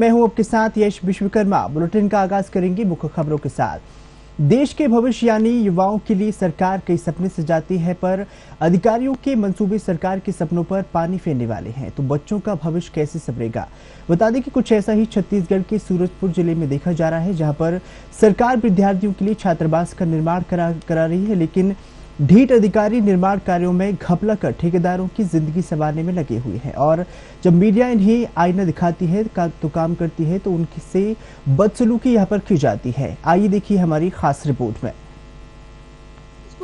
मैं हूं आपके साथ यश विश्वकर्मा। बुलेटिन का आगाज करेंगे मुख्य खबरों के साथ। देश के भविष्य यानी युवाओं के लिए सरकार कई सपने सजाती है, पर अधिकारियों के मंसूबे सरकार के सपनों पर पानी फेरने वाले हैं। तो बच्चों का भविष्य कैसे संवरेगा? बता दें कि कुछ ऐसा ही छत्तीसगढ़ के सूरजपुर जिले में देखा जा रहा है, जहां पर सरकार विद्यार्थियों के लिए छात्रावास का निर्माण करा रही है, लेकिन ढीठ अधिकारी निर्माण कार्यों में घपला कर ठेकेदारों की जिंदगी संवारने में लगे हुए हैं। और जब मीडिया इन्हें आईना दिखाती है तो काम करती है, तो उनसे बदसलूकी यहाँ पर की जाती है। आइए देखिए हमारी खास रिपोर्ट में।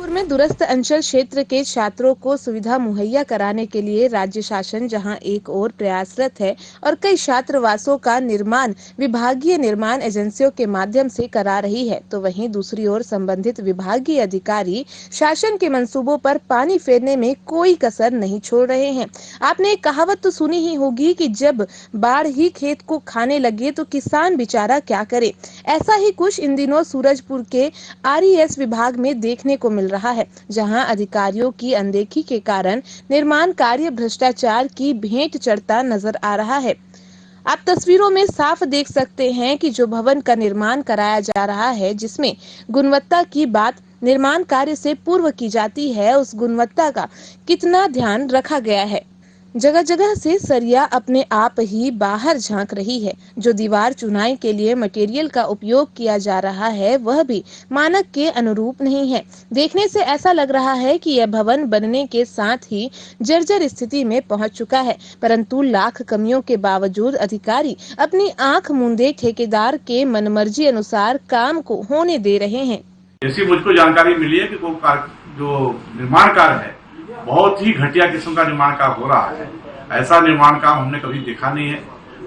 में दूरस्थ अंचल क्षेत्र के छात्रों को सुविधा मुहैया कराने के लिए राज्य शासन जहां एक ओर प्रयासरत है और कई छात्रावासों का निर्माण विभागीय निर्माण एजेंसियों के माध्यम से करा रही है, तो वहीं दूसरी ओर संबंधित विभागीय अधिकारी शासन के मंसूबों पर पानी फेरने में कोई कसर नहीं छोड़ रहे हैं। आपने एक कहावत तो सुनी ही होगी कि जब बाढ़ ही खेत को खाने लगे तो किसान बेचारा क्या करे। ऐसा ही कुछ इन दिनों सूरजपुर के RES विभाग में देखने को मिल रहा है, जहां अधिकारियों की अनदेखी के कारण निर्माण कार्य भ्रष्टाचार की भेंट चढ़ता नजर आ रहा है। आप तस्वीरों में साफ देख सकते हैं कि जो भवन का निर्माण कराया जा रहा है, जिसमें गुणवत्ता की बात निर्माण कार्य से पूर्व की जाती है, उस गुणवत्ता का कितना ध्यान रखा गया है। जगह जगह से सरिया अपने आप ही बाहर झांक रही है। जो दीवार चुनाई के लिए मटेरियल का उपयोग किया जा रहा है, वह भी मानक के अनुरूप नहीं है। देखने से ऐसा लग रहा है कि यह भवन बनने के साथ ही जर्जर स्थिति में पहुंच चुका है, परंतु लाख कमियों के बावजूद अधिकारी अपनी आंख मूंदे ठेकेदार के मनमर्जी अनुसार काम को होने दे रहे हैं। जैसी मुझको जानकारी मिली है कि जो निर्माण कार्य है बहुत ही घटिया किस्म का निर्माण काम हो रहा है। ऐसा निर्माण काम हमने कभी देखा नहीं है।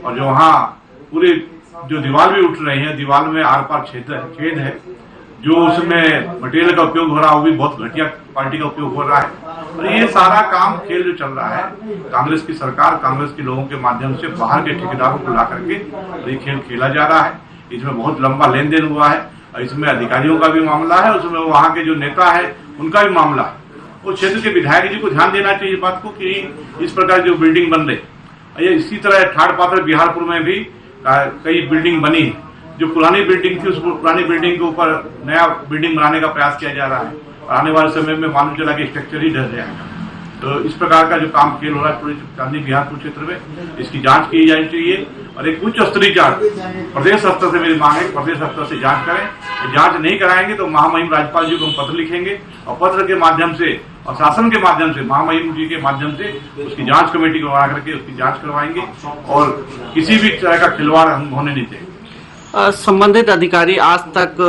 और जो वहाँ पूरी जो दीवार भी उठ रही है, दीवार में आर पार छेद है। जो उसमें मटेरियल का उपयोग हो रहा है वो भी बहुत घटिया क्वालिटी का उपयोग हो रहा है। और ये सारा काम खेल जो चल रहा है, कांग्रेस की सरकार, कांग्रेस के लोगों के माध्यम से बाहर के ठेकेदारों को ला करके ये खेल खेला जा रहा है। इसमें बहुत लंबा लेन देन हुआ है और इसमें अधिकारियों का भी मामला है, उसमें वहाँ के जो नेता है उनका भी मामला है। उस क्षेत्र के विधायक जी को ध्यान देना चाहिए इस बात को कि इस प्रकार जो बिल्डिंग बन रही है, इसी तरह ठाड़ पात्र बिहारपुर में भी कई बिल्डिंग बनी है। जो पुरानी बिल्डिंग थी, उस पुरानी बिल्डिंग के ऊपर नया बिल्डिंग बनाने का प्रयास किया जा रहा है और आने वाले समय में मालूम चला कि स्ट्रक्चर ही ढह जाएगा। तो इस प्रकार का जो काम खेल हो रहा है पूरे चांदी बिहारपुर क्षेत्र में, इसकी जांच की जानी चाहिए और एक उच्च स्तरीय जांच प्रदेश स्तर से मेरी मांग है, प्रदेश स्तर से जांच करें। जांच नहीं कराएंगे तो महामहिम राज्यपाल जी को हम पत्र लिखेंगे और पत्र के माध्यम से और शासन के माध्यम से, महामहिम जी के माध्यम से उसकी जांच कमेटी को बना करके उसकी जांच करवाएंगे और किसी भी तरह का खिलवाड़ हम होने नहीं देंगे। संबंधित अधिकारी आज तक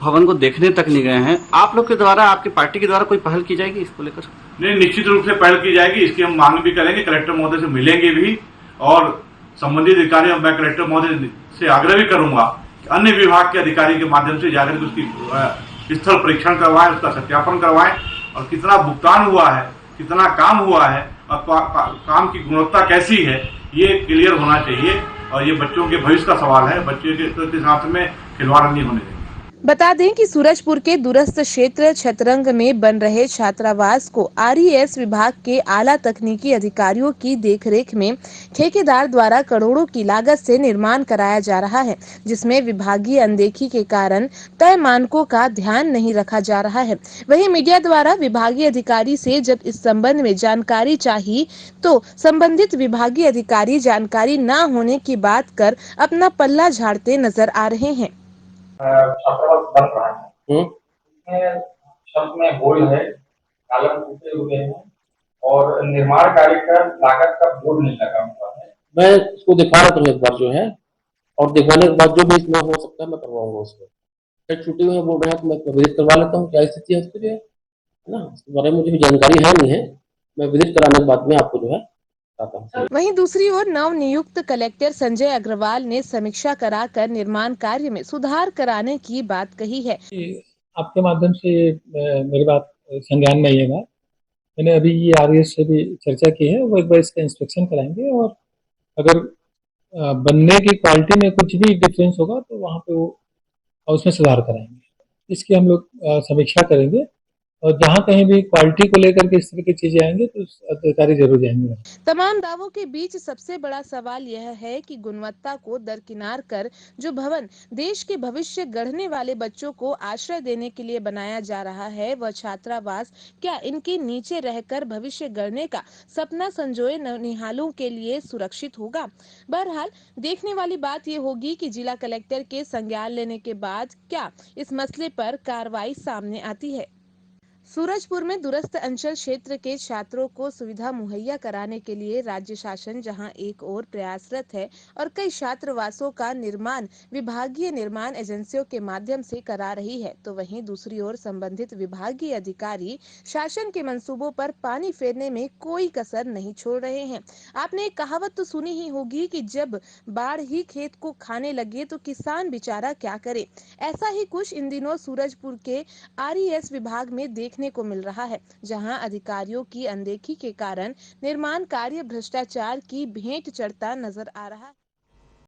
भवन को देखने तक नहीं गए हैं। आप लोग के द्वारा, आपकी पार्टी के द्वारा कोई पहल की जाएगी इसको लेकर? नहीं, निश्चित रूप से पहल की जाएगी। इसकी हम मांग भी करेंगे, कलेक्टर महोदय से मिलेंगे भी और संबंधित अधिकारी, मैं कलेक्टर महोदय से आग्रह भी करूंगा कि अन्य विभाग के अधिकारी के माध्यम से जाकर के उसकी स्थल परीक्षण करवाएं, उसका सत्यापन करवाएं और कितना भुगतान हुआ है, कितना काम हुआ है और काम की गुणवत्ता कैसी है, ये क्लियर होना चाहिए। और ये बच्चों के भविष्य का सवाल है, बच्चों के साथ में खिलवाड़ नहीं होने देंगे। बता दें कि सूरजपुर के दूरस्थ क्षेत्र छतरंग में बन रहे छात्रावास को RES विभाग के आला तकनीकी अधिकारियों की देखरेख में ठेकेदार द्वारा करोड़ों की लागत से निर्माण कराया जा रहा है, जिसमें विभागीय अनदेखी के कारण तय मानकों का ध्यान नहीं रखा जा रहा है। वहीं मीडिया द्वारा विभागीय अधिकारी से जब इस संबंध में जानकारी चाहिए तो संबंधित विभागीय अधिकारी जानकारी न होने की बात कर अपना पल्ला झाड़ते नजर आ रहे हैं। छात्रावास बन रहा है, इसमें छत में होल है, कॉलम टूटे हुए हैं और निर्माण कार्य का लागत का बोर्ड नहीं लगा हुआ है। मैं इसको दिखा रहा था एक बार जो है, और दिखाने के बाद जो भी इसमें हो सकता है मैं करवाऊंगा। उसको छुट्टी हुए बोल रहे हैं तो मैं विजिट करवा लेता हूँ, क्या स्थिति है उसके लिए, है ना। इसके बारे में मुझे भी जानकारी है नहीं है, मैं विजिट कराने के बाद में आपको जो है। वहीं दूसरी ओर नव नियुक्त कलेक्टर संजय अग्रवाल ने समीक्षा कराकर निर्माण कार्य में सुधार कराने की बात कही है। आपके माध्यम से मेरी बात संज्ञान में आइएगा। मैंने अभी ये RES से भी चर्चा की है, वो एक बार इसका इंस्पेक्शन कराएंगे और अगर बनने की क्वालिटी में कुछ भी डिफरेंस होगा तो वहाँ पे वो उसमें सुधार कराएंगे। इसकी हम लोग समीक्षा करेंगे और जहाँ कहीं भी क्वालिटी को लेकर के इस तरह की चीजें आएंगी तो अधिकारी जरूर जाएंगे। तमाम दावों के बीच सबसे बड़ा सवाल यह है कि गुणवत्ता को दरकिनार कर जो भवन देश के भविष्य गढ़ने वाले बच्चों को आश्रय देने के लिए बनाया जा रहा है, वह छात्रावास क्या इनके नीचे रहकर भविष्य गढ़ने का सपना संजोए नौनिहालों के लिए सुरक्षित होगा? बहरहाल देखने वाली बात यह होगी कि जिला कलेक्टर के संज्ञान लेने के बाद क्या इस मसले पर कार्रवाई सामने आती है। सूरजपुर में दूरस्थ अंचल क्षेत्र के छात्रों को सुविधा मुहैया कराने के लिए राज्य शासन जहां एक ओर प्रयासरत है और कई छात्रावासों का निर्माण विभागीय निर्माण एजेंसियों के माध्यम से करा रही है, तो वहीं दूसरी ओर संबंधित विभागीय अधिकारी शासन के मंसूबों पर पानी फेरने में कोई कसर नहीं छोड़ रहे हैं। आपने एक कहावत तो सुनी ही होगी कि जब बाढ़ ही खेत को खाने लगे तो किसान बेचारा क्या करे। ऐसा ही कुछ इन दिनों सूरजपुर के आरईएस विभाग में देखने को मिल रहा है, जहां अधिकारियों की अनदेखी के कारण निर्माण कार्य भ्रष्टाचार की भेंट चढ़ता नजर आ रहा है।